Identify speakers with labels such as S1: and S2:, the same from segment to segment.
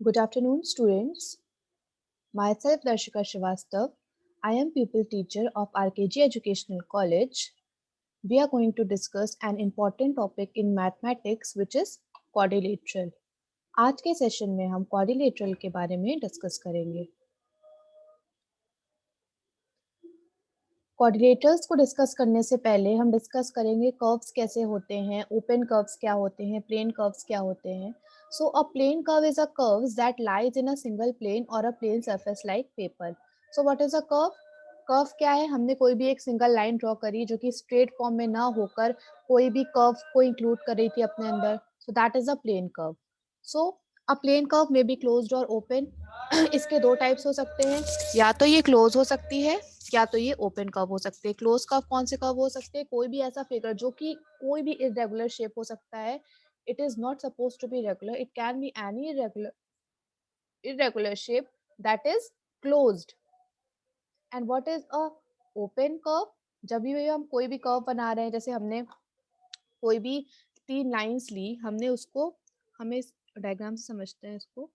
S1: Good afternoon, students. Myself, Darshika Srivastav. I am pupil teacher of RKG Educational College. We are going to discuss an important topic in mathematics, which is quadrilateral. आज के session में हम quadrilateral के बारे में discuss करेंगे। Quadrilaterals को discuss करने से पहले हम डिस्कस करेंगे कर्व्स कैसे होते हैं, ओपन कर्व्स क्या होते हैं, प्लेन कर्व्स क्या होते हैं। So a plane curve is a curve that lies in a single plane or a plane surface like paper. So what is a curve? Curve क्या है? हमने कोई भी एक सिंगल लाइन ड्रॉ करी जो कि स्ट्रेट फॉर्म में ना होकर कोई भी कर्व को इंक्लूड कर रही थी अपने अंदर। So that is a plane curve. So a plane curve में बी क्लोज्ड और ओपन। इसके दो टाइप्स हो सकते हैं, या तो ये क्लोज हो सकती है या तो ये ओपन कर्व हो सकते हैं। क्लोज कर्व कौन से कर्व हो सकते हैं? कोई भी ऐसा फिगर जो कि कोई भी इरेगुलर शेप हो सकता है। It is not supposed to be regular. It can be any irregular shape that is closed. And what is a open curve? जब भी हम कोई भी कर्व बना रहे हैं, जैसे हमने कोई भी तीन लाइंस ली, हमने उसको, हमें डायग्राम से समझते हैं इसको।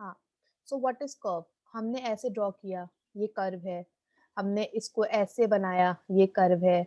S1: हाँ, सो व्हाट इज कर्व? हमने ऐसे ड्रॉ किया, ये कर्व है। हमने इसको ऐसे बनाया, ये कर्व है।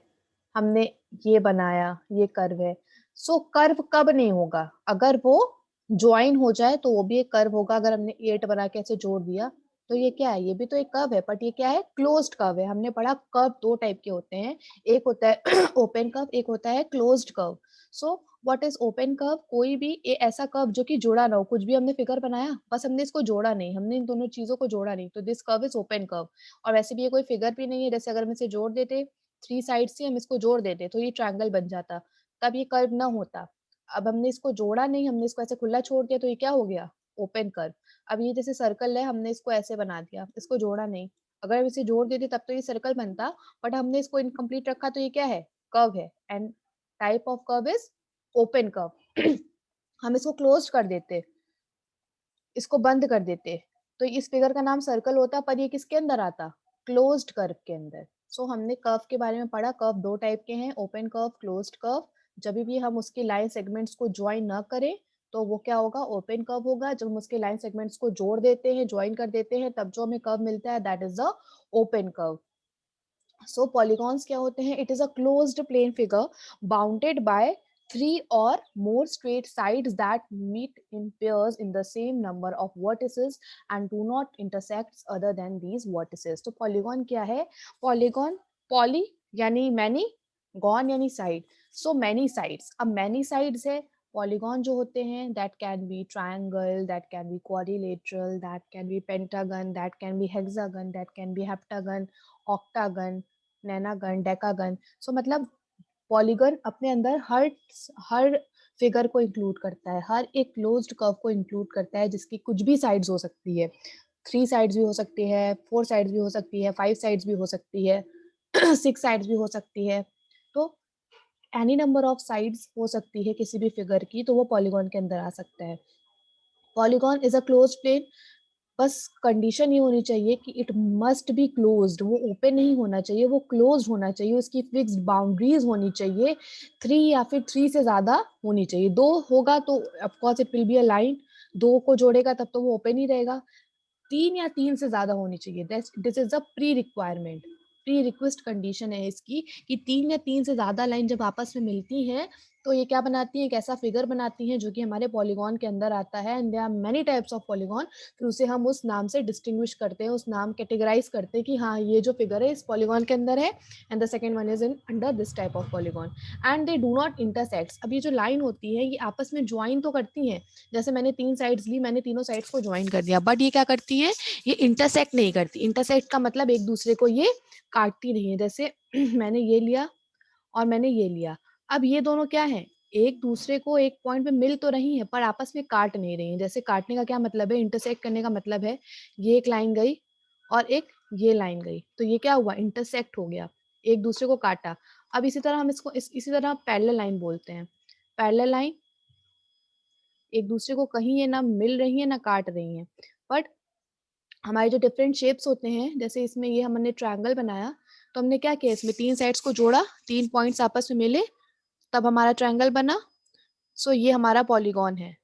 S1: हमने ये बनाया, ये कर्व है। सो कर्व कब नहीं होगा? अगर वो ज्वाइन हो जाए तो वो भी एक कर्व होगा। अगर हमने 8 बना के ऐसे जोड़ दिया तो ये क्या है? ये भी तो एक कर्व है, बट ये क्या है? क्लोज्ड कर्व है। हमने पढ़ा कर्व दो टाइप के होते हैं, एक होता है ओपन कर्व, एक होता है closed curve. So what is open curve? कोई भी ऐसा कर्व जो कि जुड़ा ना हो। कुछ भी हमने फिगर बनाया, बस हमने इसको जोड़ा नहीं, हमने इन दोनों चीजों को जोड़ा नहीं, तो this curve is open curve. और वैसे भी ये कोई फिगर भी नहीं है। जैसे अगर हम इसे जोड़ देते, थ्री साइड से हम इसको जोड़ देते तो ये ट्रायंगल बन जाता, तब ये कर्व ना होता। अब हमने इसको जोड़ा नहीं, हमने इसको ऐसे खुला छोड़ दिया, तो ये क्या हो गया? Open curve. अब ये जैसे सर्कल है, हमने इसको ऐसे बना दिया, इसको जोड़ा नहीं। अगर हम इसे जोड़ देते तब तो ये सर्कल बनता, बट हमने इसको इनकम्प्लीट रखा, तो ये क्या है? कर्व है। And type of curve is open curve. हम इसको क्लोज कर देते, इसको बंद कर देते, तो इस फिगर का नाम सर्कल होता, पर ये किसके अंदर आता? क्लोज्ड कर्व के अंदर। सो हमने कर्व के बारे में पढ़ा। कर्व दो टाइप के हैं, ओपन कर्व, क्लोज्ड कर्व। जब भी हम उसकी लाइन सेगमेंट्स को ज्वाइन ना करें तो वो क्या होगा? ओपन कर्व होगा। जब हम उसके लाइन सेगमेंट्स को जोड़ देते हैं, ज्वाइन कर देते हैं, तब जो हमें कर्व मिलता है, that is the open curve. So polygons क्या होते हैं? It is a closed plane figure bounded by three or more straight sides that meet in pairs in the same number of vertices and do not intersect other than these vertices. तो polygon क्या है? polygon, poly यानी many, gone यानी side. So many sides. अब many sides है। polygon जो होते हैं, that can be triangle, that can be quadrilateral, that can be pentagon, that can be hexagon, that can be heptagon, octagon, nonagon, decagon. So मतलब polygon अपने अंदर हर figure को include करता है, हर एक क्लोज्ड कर्व को इंक्लूड करता है, जिसकी कुछ भी साइड्स हो सकती है। 3 साइड्स भी हो सकती है, 4 साइड्स भी हो सकती है, 5 साइड्स भी हो सकती है, 6 साइड्स भी हो सकती है। तो एनी नंबर ऑफ साइड्स हो सकती है किसी भी फिगर की, तो वो पॉलीगॉन के अंदर आ सकता है। Polygon is a closed plane. बस कंडीशन ये होनी चाहिए कि इट मस्ट बी क्लोज्ड। वो ओपन नहीं होना चाहिए, वो क्लोज्ड होना चाहिए। उसकी फिक्स्ड बाउंड्रीज होनी चाहिए, 3 या फिर 3 से ज्यादा होनी चाहिए। 2 होगा तो of course it will be a line, 2 को जोड़ेगा तब तो वो ओपन ही रहेगा। 3 या 3 से ज्यादा होनी चाहिए। This is a pre requirement, pre request condition है इसकी, कि 3 या 3 से ज्यादा लाइन जब आपस में मिलती हैं तो ये क्या बनाती है? एक ऐसा फिगर बनाती हैं जो कि हमारे पॉलीगॉन के अंदर आता है। And there are many types of polygon. फिर उसे हम उस नाम से डिस्टिंग्विश करते हैं, उस नाम कैटेगराइज करते हैं कि हाँ, ये जो फिगर है इस पॉलीगॉन के अंदर है, and the second one is in under this type of polygon. And they do not intersect. अब ये जो लाइन होती है, ये आपस में ज्वाइन तो करती हैं। जैसे मैंने 3 साइड्स ली, मैंने तीनों साइड्स को ज्वाइन कर दिया, बट ये क्या करती है? ये इंटरसेक्ट नहीं करती। इंटरसेक्ट का मतलब एक दूसरे को ये काटती नहीं है। जैसे मैंने ये लिया और मैंने ये लिया, अब ये दोनों क्या है? एक दूसरे को एक पॉइंट पे मिल तो रही है, पर आपस में काट नहीं रही है। जैसे काटने का क्या मतलब है? इंटरसेक्ट करने का मतलब है ये एक लाइन गई और एक ये लाइन गई, तो ये क्या हुआ? इंटरसेक्ट हो गया, एक दूसरे को काटा। अब इसी तरह हम इसको इसी तरह पैरेलल लाइन बोलते हैं। पैरेलल लाइन एक दूसरे को कहीं ये ना मिल रही है ना काट रही है, बट हमारे जो डिफरेंट शेप्स होते हैं, जैसे इसमें ये हमने ट्रायंगल बनाया, तो हमने क्या किया, इसमें 3 साइड्स को जोड़ा, 3 पॉइंट्स आपस में मिले, तब हमारा ट्रायंगल बना। सो ये हमारा पॉलीगॉन है।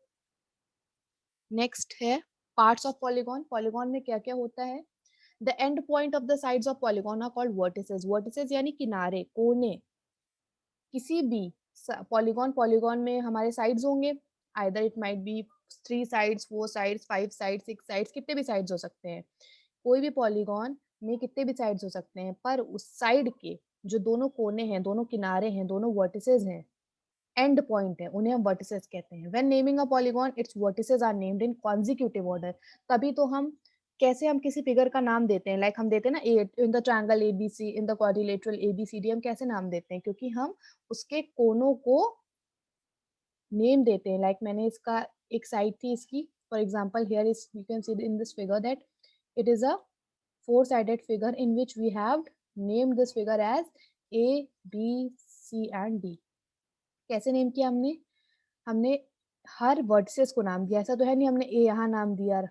S1: नेक्स्ट है पार्ट्स ऑफ पॉलीगॉन। पॉलीगॉन में क्या क्या होता है? The end point of the sides of polygon are called vertices. Vertices यानी किनारे, कोने। किसी भी पॉलीगॉन में हमारे साइड्स होंगे, either it might be 3 sides, 4 sides, 5 sides, 6 sides, कितने भी साइड्स हो सकते हैं। कोई भी पॉलीगॉन में कितने भी साइड्स हो सकते हैं, पर उस साइड के जो दोनों कोने हैं, दोनों किनारे हैं, दोनों वर्टिसेस हैं, एंड पॉइंट है, उन्हें हम वर्टिसेस कहते हैं। When naming a polygon its vertices are named in consecutive order. तभी तो हम कैसे हम किसी फिगर का नाम देते हैं, लाइक हम देते हैं ना in the triangle ABC, in the quadrilateral ABCD, हम कैसे नाम देते हैं? क्योंकि हम उसके कोनों को नेम देते हैं। लाइक मैंने इसका एक साइड थी इसकी, for example here is you can see in this figure that it is a four sided figure in which we have named this figure as A, B, C and D। कैसे name किया हमने? हमने हर vertices को नाम दिया। ऐसा तो है नहीं हमने ए यहाँ नाम दिया,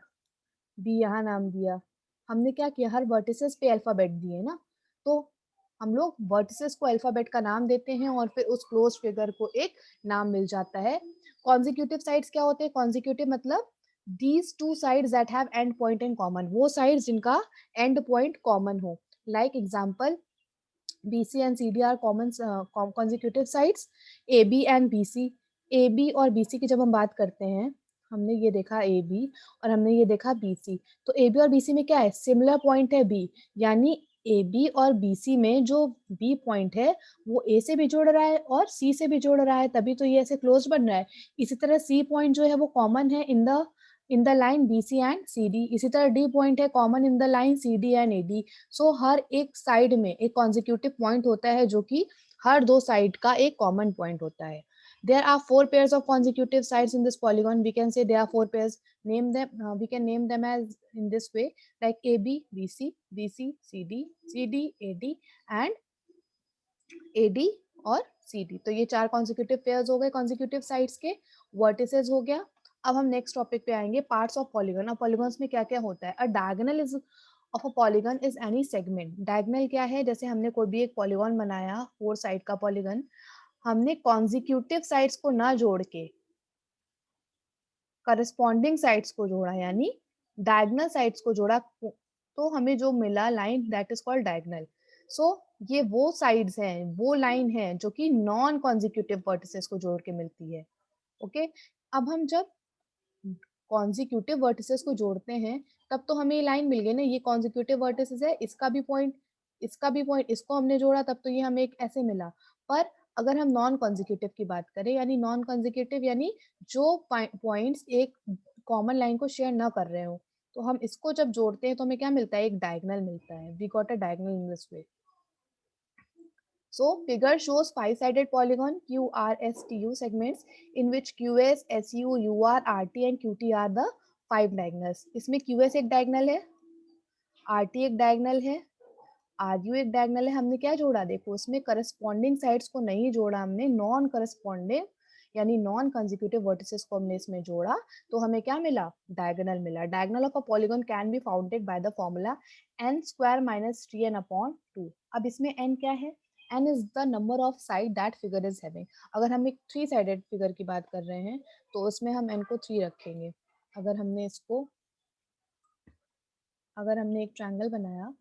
S1: बी यहाँ नाम दिया। हमने क्या किया, हर वर्टिसेस पे अल्फाबेट दिए ना। तो हम लोग वर्टिसेस को अल्फाबेट का नाम देते हैं और फिर उस क्लोज फिगर को एक नाम मिल जाता है। कॉन्जिक्यूटिव साइड्स क्या होते हैं? कॉन्जिक्यूटिव मतलब these two sides that have and point in common, वो साइड्स जिनका एंड पॉइंट कॉमन हो। Like example BC and CD are common consecutive sides, AB and BC। AB और BC की जब हम बात करते हैं, हमने ये देखा AB और हमने ये देखा BC, तो AB और BC में क्या है? सिमिलर पॉइंट है B, यानी AB और BC में जो B पॉइंट है वो A से भी जोड़ रहा है और C से भी जोड़ रहा है, तभी तो ये ऐसे क्लोज बन रहा है। इसी तरह C पॉइंट जो है वो कॉमन है in the line BC and CD। इसी तरह D पॉइंट है common in the line CD and AD। सो हर एक साइड में एक कॉन्जिक्यूटिव पॉइंट होता है जो कि हर दो साइड का एक कॉमन पॉइंट होता है। There are 4 pairs of consecutive sides in this polygon. We can say there are 4 pairs. Name them. We can name them as in this way, like AB, BC, BC, CD, CD, AD, and AD और CD। तो ये 4 consecutive pairs हो गए consecutive sides के। Vertices हो गया। अब हम नेक्स्ट टॉपिक पे आएंगे, पार्ट्स ऑफ पॉलीगन। अब पॉलीगन्स में क्या क्या होता है? अ diagonal is of a polygon is any segment. Diagonal क्या है? जैसे हमने कोई भी एक पॉलीगन बनाया, 4 साइड का पॉलीगन, हमने कॉन्जिक्यूटिव साइड्स को ना जोड़ के करस्पॉन्डिंग साइड्स को जोड़ा, यानी डायगोनल साइड्स को जोड़ा, तो हमें जो मिला line that is called diagonal. So ये वो साइड्स हैं, वो लाइन है जो कि नॉन कॉन्जिक्यूटिव वर्टिसेस को जोड़ के मिलती है। ओके अब हम जब कॉन्जिक्यूटिव वर्टिसेस को जोड़ते हैं तब तो हमें ये लाइन मिल गई ना, ये कॉन्जिक्यूटिव वर्टिसेस है, इसका भी पॉइंट, इसका भी पॉइंट, इसको हमने जोड़ा तब तो ये हमें एक ऐसे मिला। पर अगर हम नॉन कॉन्जिक्यूटिव की बात करें, यानी नॉन कॉन्जिक्यूटिव यानी जो पॉइंट्स एक कॉमन लाइन को शेयर ना कर रहे हो, तो हम इसको जब जोड़ते हैं तो हमें क्या मिलता है? एक डायगोनल मिलता है। We got a diagonal in this way. So figure shows five-sided polygon QRSTU segments in which QS, SU, UR, RT and QT are the 5 diagonals। इसमें QS एक diagonal है, RT एक diagonal है, RU एक diagonal है। हमने क्या जोड़ा? देखो उसमें corresponding sides को नहीं जोड़ा हमने, नॉन corresponding यानी नॉन कंजिक्यूटिव वर्टिसेस को हमने इसमें जोड़ा, तो हमें क्या मिला? डायगोनल मिला। Diagonal of a polygon can be founded by the formula n square minus 3n upon 2। अब इसमें n क्या है? n is the number of side that figure is having. अगर हम एक 3 साइडेड फिगर की बात कर रहे हैं तो उसमें हम n को 3 रखेंगे। अगर हमने इसको, अगर हमने एक ट्रायंगल बनाया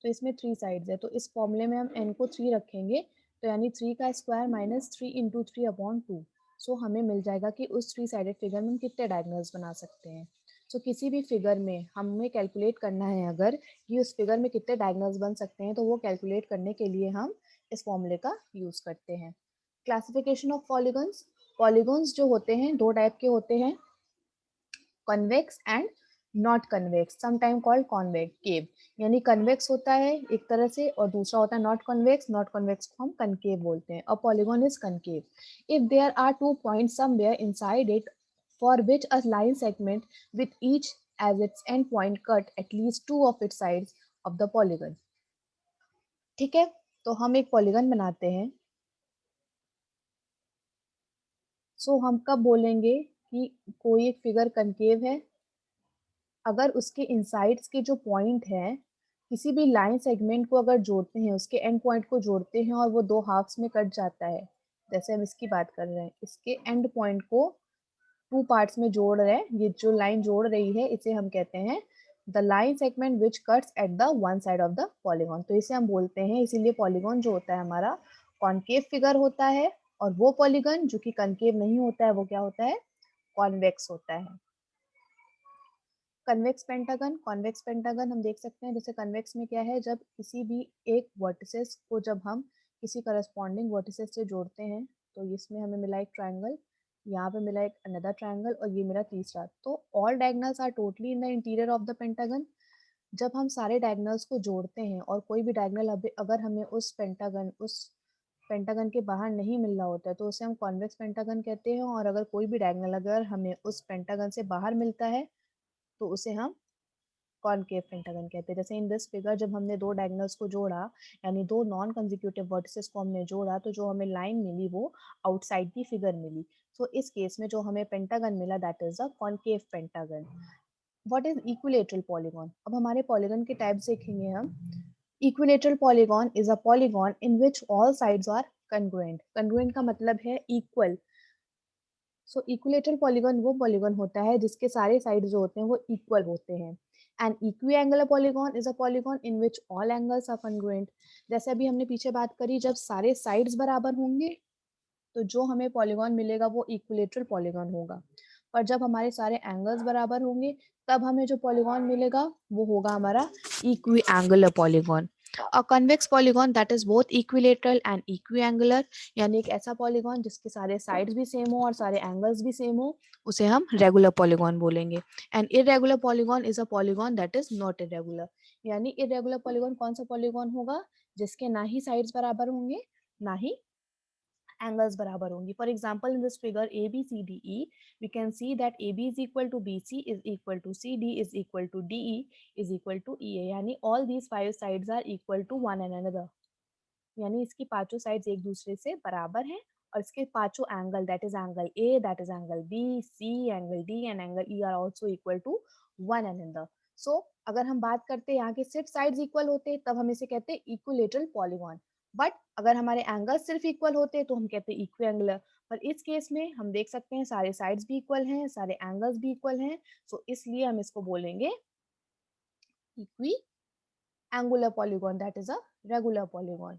S1: तो इसमें 3 साइड्स है, तो इस फॉर्मूले में हम n को 3 रखेंगे, तो यानी 3 का स्क्वायर माइनस 3 इंटू 3 अपॉन 2। सो हमें मिल जाएगा कि उस 3 साइडेड फिगर में हम कितने डायगोनल्स बना सकते हैं। सो किसी भी फिगर में हमें कैलकुलेट करना है अगर कि उस फिगर में कितने डायगोनल्स बन सकते हैं, तो वो कैलकुलेट करने के लिए हम इस फॉर्मूले का यूज करते हैं। Classification of polygons. पॉलीगन्स जो होते हैं 2 टाइप के होते हैं, convex and not convex, sometime called concave. यानी कन्वेक्स होता है एक तरह से और दूसरा होता है नॉट कन्वेक्स। नॉट कन्वेक्स को हम कनकेव बोलते हैं। A polygon is concave if there are 2 points somewhere inside it for which a line segment with each as its end point cut at least 2 of its sides of the polygon। ठीक है, तो हम एक polygon बनाते हैं। सो हम कब बोलेंगे कि कोई एक फिगर कनकेव है? अगर उसके इनसाइड्स के जो पॉइंट है, किसी भी लाइन सेगमेंट को अगर जोड़ते हैं, उसके एंड पॉइंट को जोड़ते हैं और वो दो हाफ्स में कट जाता है, जैसे हम इसकी बात कर रहे हैं, इसके एंड पॉइंट को टू पार्ट्स में जोड़ रहे हैं, ये जो लाइन जोड़ रही है इसे हम कहते हैं the line segment which cuts at the one side of the polygon. तो इसे हम बोलते हैं, इसीलिए पॉलीगॉन जो होता है हमारा कॉनकेव फिगर होता है, और वो पॉलीगॉन जो कि कनकेव नहीं होता है वो क्या होता है, कॉन्वेक्स होता है। कन्वेक्स पेंटागन हम देख सकते हैं, जैसे कन्वेक्स में क्या है, जब किसी भी एक वर्टिसेस को जब हम किसी करस्पॉन्डिंग वर्टिसेस से जोड़ते हैं, तो इसमें हमें मिला एक ट्रायंगल, यहाँ पे मिला एक अनदर ट्रायंगल, और ये मेरा तीसरा। तो all diagonals are totally in the interior of the pentagon. जब हम सारे डायगोनल्स को जोड़ते हैं और कोई भी डायगोनल अगर हमें उस पेंटागन के बाहर नहीं मिल रहा होता है, तो उसे हम कॉन्वेक्स पेंटागन कहते हैं। और अगर कोई भी डायगोनल अगर हमें उस पेंटागन से बाहर मिलता है, तो उसे हम कॉनकेव पेंटागन कहते हैं। जैसे इन दिस फिगर जब हमने दो डायगोनल्स को जोड़ा, यानी दो नॉन कंसेक्यूटिव वर्टिसेस को हमने जोड़ा, तो जो हमें लाइन मिली वो आउटसाइड दी फिगर मिली। सो इस केस में जो हमें पेंटागन मिला that is the concave pentagon. What is equilateral polygon? अब हमारे पॉलीगॉन के टाइप्स देखेंगे हम। Equilateral polygon is a polygon in which all sides are congruent। congruent का मतलब है इक्वल। सो इक्विलेटरल पॉलीगॉन वो पॉलीगॉन होता है जिसके सारे साइड जो होते हैं वो इक्वल होते हैं। And equiangular polygon is a polygon in which all angles are congruent। जैसे अभी हमने पीछे बात करी, जब सारे साइड्स बराबर होंगे तो जो हमें पॉलीगॉन मिलेगा वो इक्विलेटरल पॉलीगॉन होगा। पर जब हमारे सारे एंगल्स बराबर होंगे तब हमें जो पॉलीगॉन मिलेगा वो होगा हमारा equiangular polygon. A convex polygon that is both equilateral and equiangular, यानी एक ऐसा पॉलीगॉन जिसके सारे साइड्स भी सेम हो और सारे एंगल्स भी सेम हो, उसे हम रेगुलर पॉलीगॉन बोलेंगे। And irregular polygon is a polygon that is not irregular. यानी इरेगुलर पॉलीगॉन कौन सा पॉलीगॉन होगा, जिसके ना ही साइड्स बराबर होंगे ना ही angles बराबर होंगी। For example, in this figure ABCDE, we can see that AB is equal to BC is equal to CD is equal to DE is equal to EA, यानी all these five sides are equal to one another। यानी इसकी पांचों sides एक दूसरे से बराबर हैं, और इसके पांचों angle that is angle A, that is angle B, C, angle D and angle E are also equal to one another. So अगर हम बात करते हैं यहाँ के सिर्फ साइड्स इक्वल होते तब हम इसे कहते हैं इक्विलेटरल पॉलीगॉन। बट अगर हमारे एंगल सिर्फ इक्वल होते तो हम कहते हैं इक्विएंगुलर। पर इस केस में हम देख सकते हैं सारे साइड्स भी इक्वल हैं, सारे एंगल्स भी इक्वल हैं, सो इसलिए हम इसको बोलेंगे equiangular polygon, that is a regular polygon.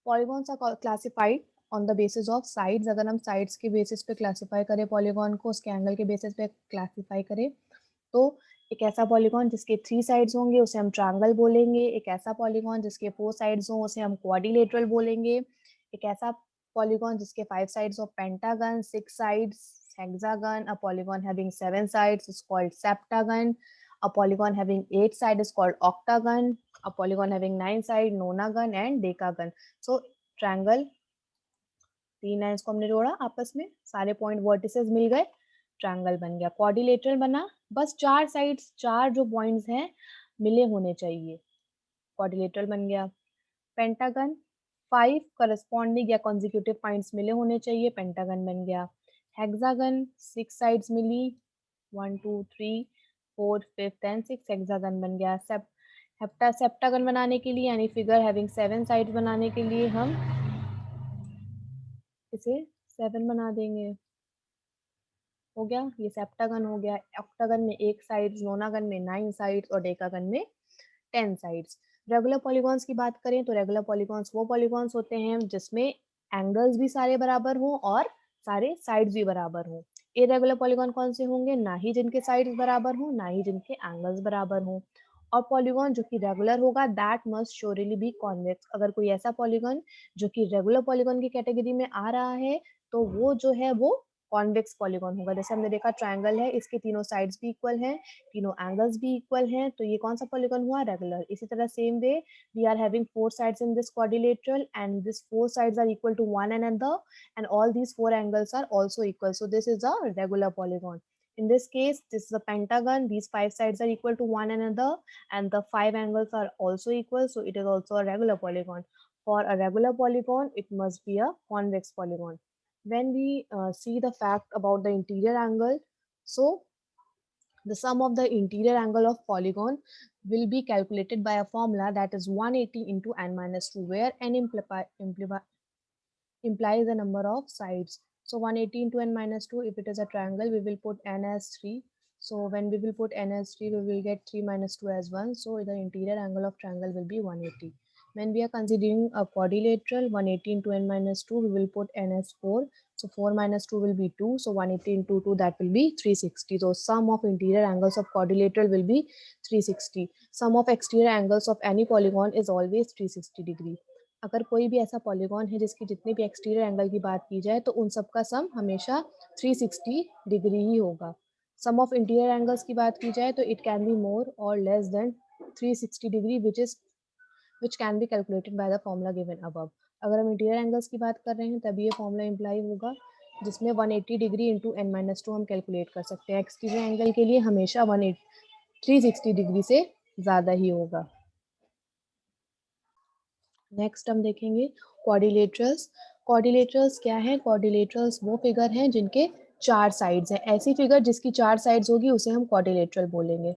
S1: Polygons are classified on the basis of sides. अगर हम साइड्स के बेसिस पे क्लासिफाई करें पॉलीगॉन को, उसके एंगल के बेसिस पे क्लासिफाई करें, तो एक ऐसा पॉलीगॉन जिसके थ्री साइड्स होंगे उसे हम ट्रायंगल बोलेंगे। एक ऐसा पॉलीगॉन जिसके फोर साइड्स हों उसे हम क्वाड्रिलेटरल बोलेंगे। एक ऐसा पॉलीगॉन जिसके फाइव साइड्स हो pentagon, six sides hexagon. A polygon having seven sides is called septagon. A polygon having eight side is called octagon. a polygon having nine side nonagon and decagon। so triangle, तीन lines को हमने जोड़ा आपस में, सारे point vertices मिल गए, triangle बन गया। क्वाड्रिलेटरल बना, बस चार साइड्स, चार जो पॉइंट्स हैं मिले होने चाहिए, क्वाड्रिलेटरल बन गया। पेंटागन, फाइव करस्पॉन्डिंग या कॉन्जिक्यूटिव पॉइंट्स मिले होने चाहिए, पेंटागन बन गया। हेक्सागन, सिक्स साइड्स मिली, one two three four fifth and six, hexagon बन गया। सेप्टागन बनाने के लिए यानी फिगर हैविंग सेवन साइड्स बनाने के लिए हम इसे सेवन बना देंगे, हो गया, ये सेप्टागन हो गया। ऑक्टागन में एट साइड्स, नोनागन में नाइन साइड्स और डेकागन में 10 साइड्स। रेगुलर पॉलीगॉन्स की बात करें तो रेगुलर पॉलीगॉन्स वो पॉलीगॉन्स होते हैं जिसमें एंगल्स भी सारे बराबर हों और सारे साइड्स भी बराबर हों। इरेगुलर पॉलीगॉन कौन से होंगे, ना ही जिनके साइड्स बराबर हों ना ही जिनके एंगल्स बराबर हों। और पॉलीगॉन जो कि रेगुलर होगा that must surely be convex. अगर कोई ऐसा पॉलीगॉन जो कि रेगुलर पॉलीगॉन की कैटेगरी में आ रहा है तो वो जो है वो कॉन्वेक्स पॉलीगॉन होगा। जैसे हमने देखा ट्रायंगल है, इसके तीनों साइड्स भी इक्वल हैं, तीनों एंगल्स भी इक्वल हैं, तो ये कौन सा पॉलीगॉन हुआ, रेगुलर। इसी तरह same way we are having four sides in this quadrilateral and this four sides are equal to one another and all these four angles are also equal, so this is a regular polygon. In this case this is a pentagon, these five sides are equal to one another and the five angles are also equal, so it is also a regular polygon. For a regular polygon it must be a convex polygon. when we see the fact about the interior angle, so the sum of the interior angle of polygon will be calculated by a formula that is 180 into n minus 2, where n implies the number of sides. So 180 into n minus 2, if it is a triangle, we will put n as 3. So when we will put n as 3, we will get 3 minus 2 as 1. So the interior angle of triangle will be 180. When we are considering a quadrilateral, 180 into n minus 2, we will put n as 4. So 4 minus 2 will be 2. So 180 into 2, that will be 360. So sum of interior angles of quadrilateral will be 360. Sum of exterior angles of any polygon is always 360 degree. अगर कोई भी ऐसा polygon है जिसकी जितनी भी exterior angle की बात की जाए तो उन सब का सम हमेशा 360 डिग्री ही होगा. सम ऑफ इंटीरियर एंगल्स की बात की जाए तो इट कैन बी मोर और less than 360 degree which can be calculated by the formula given above. अगर हम इंटीरियर एंगल्स की बात कर रहे हैं तभी ये फॉर्मूला इम्प्लाई होगा जिसमें 180 डिग्री इंटू n माइनस 2 हम कैलकुलेट कर सकते हैं. एक्सटीरियर एंगल के लिए हमेशा 360 डिग्री से ज़्यादा ही होगा. नेक्स्ट हम देखेंगे क्वाड्रिलेटरल्स. क्वाड्रिलेटरल्स क्या है? क्वाड्रिलेटरल्स वो फिगर हैं जिनके 4 साइड्स हैं. ऐसी फिगर जिसकी 4 साइड्स होगी उसे हम क्वाड्रिलेटरल बोलेंगे.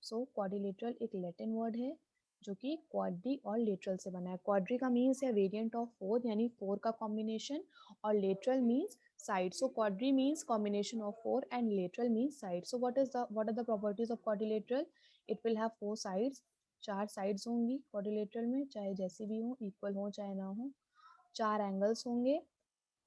S1: सो क्वाड्रिलेटरल एक लैटिन वर्ड है जो कि क्वाड्री और लेटरल से बना है. क्वाड्री का मीन्स है वेरिएंट ऑफ 4 यानी 4 का कॉम्बिनेशन, और lateral means side. So quadri means combination of 4 and lateral means side. So what are the properties of quadrilateral? It will have 4 sides. 4 sides होंगी क्वाड्रिलेटरल में, चाहे जैसी भी हो, इक्वल हो चाहे ना हो. 4 एंगल्स होंगे,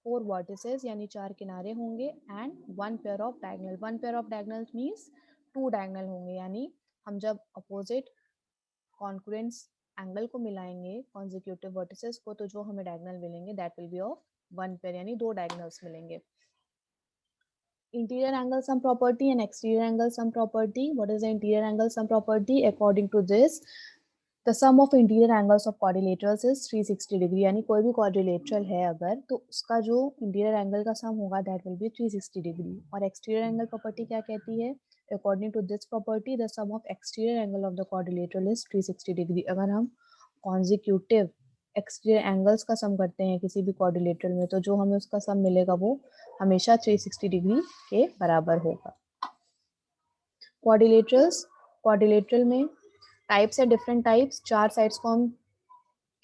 S1: 4 वर्टिसेस यानी 4 किनारे होंगे, and 1 pair of diagonal. 1 pair of diagonal means 2 diagonal होंगे, यानी हम जब अपोजिट कॉन्क्रुएंस एंगल को मिलाएंगे कॉन्जिक्यूटिव वर्टिसेस को, तो जो हमें डायगोनल मिलेंगे that will be of 1 pair, यानी 2 डायगोनल्स मिलेंगे. Interior angle sum property and exterior angle sum property. What is the interior angle sum property? According to this, the sum of interior angles of quadrilaterals is 360 degree. यानी कोई भी quadrilateral है अगर, तो उसका जो interior angle का sum होगा that will be 360 degree. और exterior angle property क्या कहती है? According to this property, the sum of exterior angle of the quadrilateral is 360 degree. अगर हम consecutive एक्सटीरियर एंगल्स का सम करते हैं किसी भी क्वाड्रिलेटरल में, तो जो हमें उसका सम मिलेगा वो हमेशा 360 डिग्री के बराबर होगा. क्वाड्रिलेटरल में टाइप्स है, डिफरेंट टाइप्स. 4 साइड्स को हम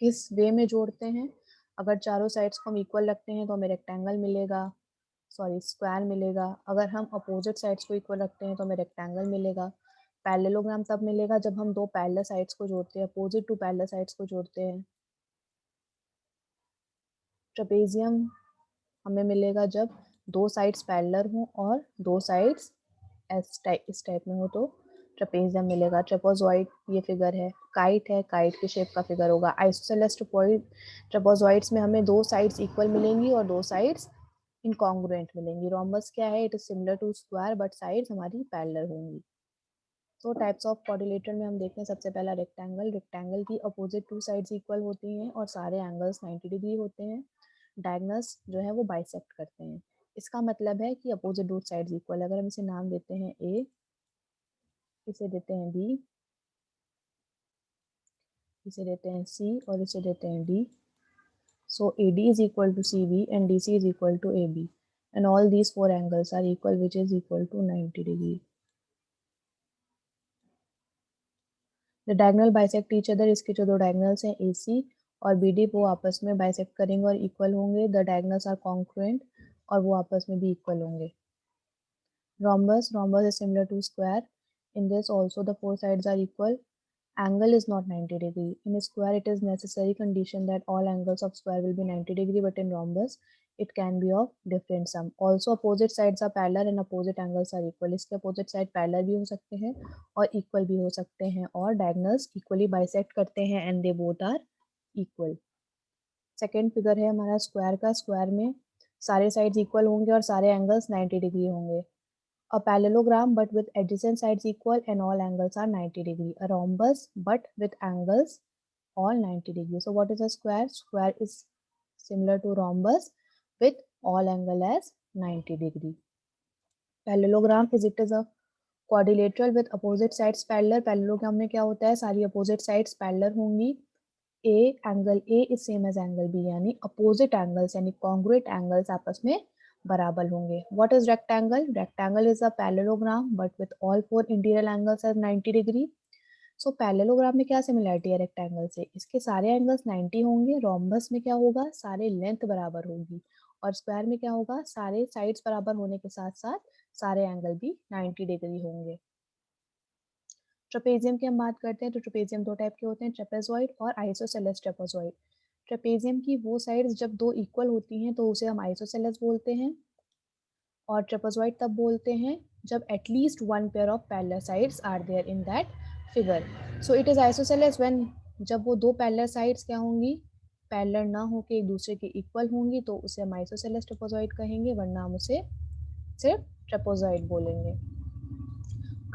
S1: किस वे में जोड़ते हैं? अगर चारों साइड्स को हम इक्वल रखते हैं तो हमें रेक्टेंगल मिलेगा, सॉरी स्क्वायर मिलेगा. अगर हम अपोजिट साइड्स को इक्वल रखते हैं तो हमें रेक्टेंगल मिलेगा. पैरेललोग्राम तब मिलेगा जब हम दो पैरेलल साइड्स को जोड़ते हैं, अपोजिट टू पैरेलल साइड्स को जोड़ते हैं. ट्रेपेजियम हमें मिलेगा जब दो साइड्स पैरेलल हों और दो साइड्स इस टाइप में हो तो ट्रेपेजियम मिलेगा. ट्रेपेजॉइड ये फिगर है. काइट है, काइट के शेप का फिगर होगा. आइसोसेलेस ट्रेपेजॉइड्स में हमें दो साइड्स इक्वल मिलेंगी और दो साइड्स इनकॉन्ग्रुएंट मिलेंगी. रोम्बस क्या है? It is similar to square but sides हमारी पैरेलल होंगी. तो टाइप्स ऑफ क्वाड्रिलेटरल में हम देखते हैं सबसे पहला रेक्टेंगल. रेक्टेंगल की अपोजिट 2 साइड्स इक्वल होती हैं और सारे एंगल्स 90 डिग्री होते हैं. डायगोनल्स जो है वो बाइसेक्ट करते हैं. इसका मतलब है कि अपोजिट 2 साइड्स इक्वल. अगर हम इसे नाम देते हैं ए, इसे देते हैं बी, इसे देते हैं सी और इसे देते हैं D. So AD is equal to CB and DC is equal to AB, and all these 4 angles are equal, which is equal to 90 degree. The diagonal bisect each other. इसके जो दो diagonals हैं AC और BD वो आपस में bisect करेंगे और equal होंगे. The diagonals are congruent और वो आपस में भी equal होंगे. Rhombus is similar to square. In this also the 4 sides are equal. Angle is not 90 degree. In a square it is necessary condition that all angles of square will be 90 degree, but in rhombus it can be of different sum. Also opposite sides are parallel and opposite angles are equal. इसके opposite side parallel भी हो सकते हैं और equal भी हो सकते हैं और diagonals equally bisect करते हैं and they both are equal. Second figure है हमारा स्क्वायर का. स्क्वायर में सारे साइड्स इक्वल होंगे और सारे एंगल्स 90 डिग्री होंगे. A parallelogram but with adjacent sides equal and all angles are 90 degree. A rhombus but with angles all 90 degree. So what is a square? Square is similar to rhombus with all angle as 90 degree. Parallelogram is it is a quadrilateral with opposite sides parallel. Parallelogram में क्या होता है? सारी opposite sides parallel होंगी angle A is same as angle B, यानी opposite angles यानी congruent angles आपस में बराबर होंगे. What is rectangle? Rectangle is a parallelogram but with all four interior angles at 90 degree. So parallelogram में क्या similarity है रेक्टेंगल से? इसके सारे एंगल्स 90 होंगे. रोम्बस में क्या होगा? सारे लेंथ बराबर होगी. और स्क्वायर में क्या होगा? सारे साइड्स बराबर होने के साथ साथ सारे एंगल भी 90 डिग्री होंगे. ट्रेपेजियम की हम बात करते हैं तो ट्रेपेजियम दो टाइप के होते हैं, ट्रेपेजॉइड और आइसोसेलेस ट्रेपेजॉइड. ट्रेपेजियम की वो साइड्स जब दो इक्वल होती हैं तो उसे हम आइसोसेलेस बोलते हैं, और ट्रेपेजॉइड तब बोलते हैं जब at least one pair of parallel sides are there in that figure. So it is isosceles when जब वो दो पैरेलल साइड्स क्या होंगी? पैरेलल ना होके एक दूसरे के इक्वल होंगी तो उसे हम आइसोसेलेस ट्रेपेजॉइड कहेंगे, वरना हम उसे सिर्फ ट्रेपेजॉइड बोलेंगे.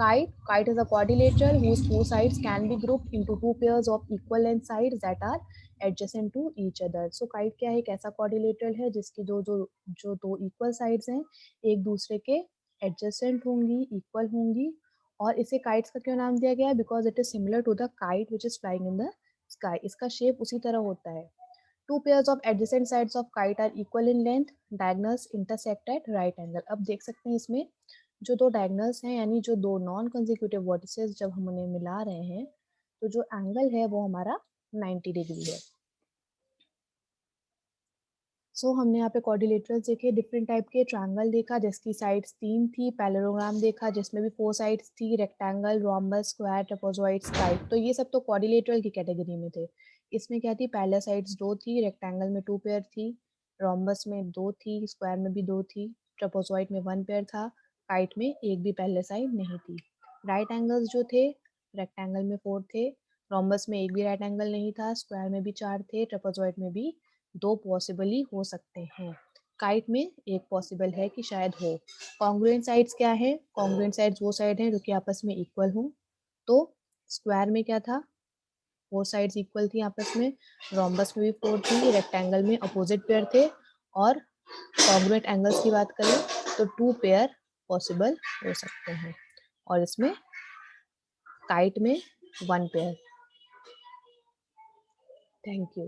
S1: Kite is a quadrilateral whose four sides can be grouped into two pairs of equal length sides that are adjacent to each other. So kite क्या है? एक ऐसा quadrilateral है जिसकी जो दो equal sides हैं एक दूसरे के adjacent होंगी, equal होंगी. और इसे kites का क्यों नाम दिया गया है? Because it is similar to the kite which is flying in the sky. इसका shape उसी तरह होता है. Two pairs of adjacent sides of kite are equal in length. Diagonals intersect at right angle. अब देख सकते हैं इसमें जो दो डायगनल्स हैं यानी जो दो नॉन कंसेक्यूटिव वर्टिसेस जब हम उन्हें मिला रहे हैं तो जो एंगल है वो हमारा 90 डिग्री है. सो हमने यहाँ पे क्वाड्रिलेटरल्स देखे, डिफरेंट टाइप के ट्रायंगल देखा जिसकी साइड्स 3 थी, पैरेललोग्राम देखा जिसमें भी 4 साइड्स थी, rectangle, rhombus, square, trapezoid, kite. तो ये सब तो क्वाड्रिलेटरल की कैटेगरी में थे. इसमें क्या थी? पैरेलल साइड्स 2 थी, रेक्टेंगल में 2 पेयर थी, रोम्बस में 2 थी, स्क्वायर में भी 2 थी, ट्रेपेजॉइड में 1 पेयर था, काइट में एक भी पैरेलल साइड नहीं थी. राइट एंगल्स जो थे रेक्टेंगल में 4 थे, रोम्बस में एक भी राइट एंगल नहीं था, स्क्वायर में भी 4 थे, ट्रेपेजॉइड में भी 2 पॉसिबली हो सकते हैं. काइट में एक पॉसिबल है कि शायद हो. कॉन्ग्रुएंट साइड्स क्या है? कॉन्ग्रुएंट साइड्स वो साइड हैं जो कि आपस में इक्वल हो. तो स्क्वायर में क्या था? 4 साइड्स इक्वल थी आपस में, रोम्बस में भी 4 थी, रेक्टेंगल में अपोजिट पेयर थे, और कॉन्ग्रुएंट एंगल्स की बात करें तो 2 पेयर पॉसिबल हो सकते हैं, और इसमें काइट में 1 पेयर. Thank you.